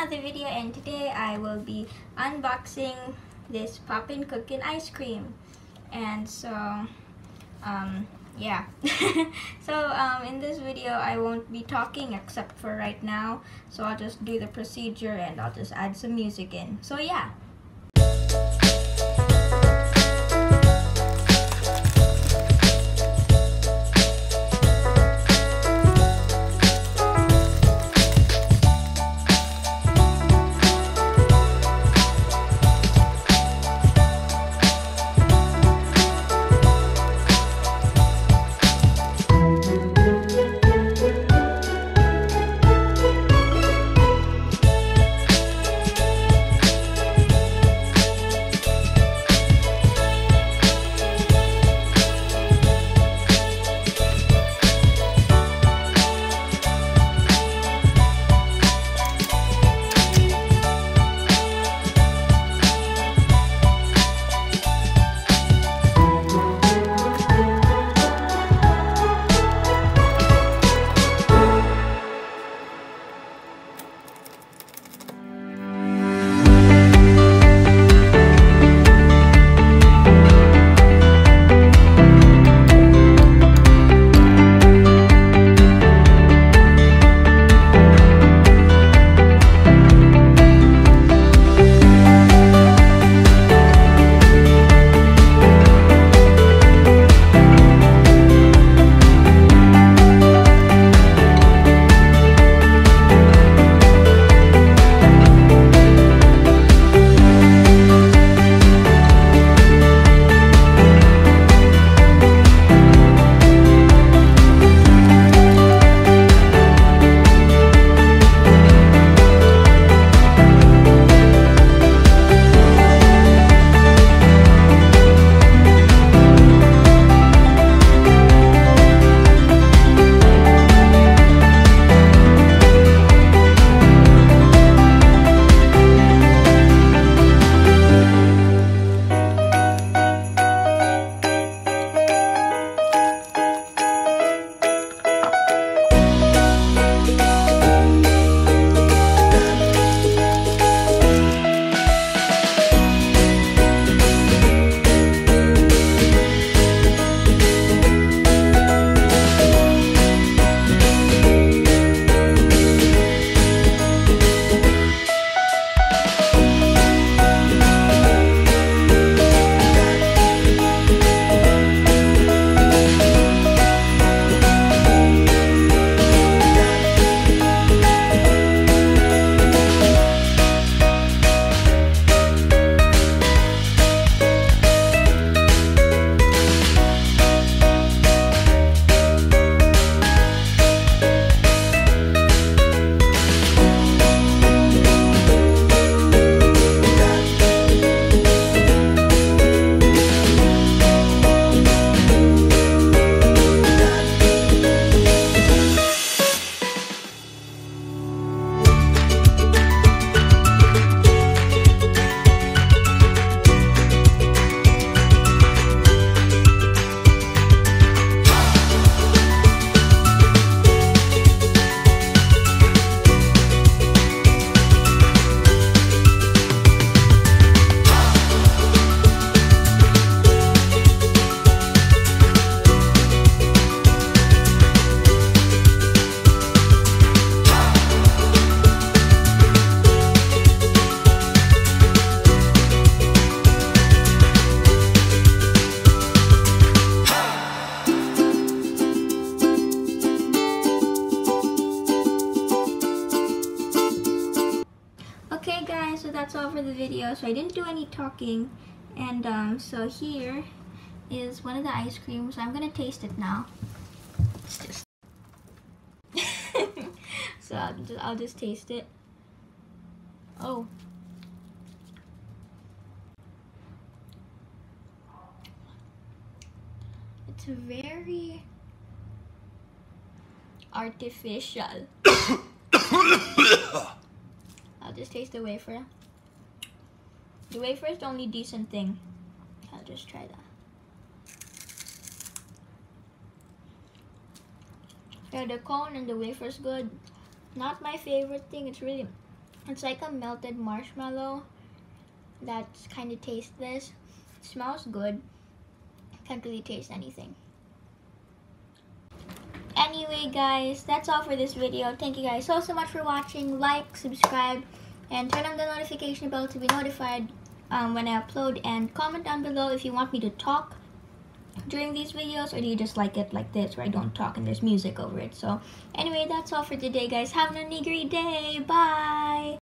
another video, and today I will be unboxing this Poppin Cookin ice cream. And so yeah. In this video I won't be talking except for right now, so I'll just do the procedure and I'll just add some music in. So yeah. Okay guys, so that's all for the video. So I didn't do any talking, and so here is one of the ice creams. So I'm gonna taste it now. It's just so I'll just taste it. Oh, it's very artificial. I'll just taste the wafer. The wafer is the only decent thing. I'll just try that. Yeah, the cone and the wafer is good. Not my favorite thing. It's really It's like a melted marshmallow that's kind of tasteless. It smells good. Can't really taste anything. Anyway guys, that's all for this video. Thank you guys so much for watching. Like, subscribe, and turn on the notification bell to be notified when I upload. And comment down below if you want me to talk during these videos, or do you just like it like this where I don't talk and there's music over it. So anyway, that's all for today guys. Have an great day. Bye.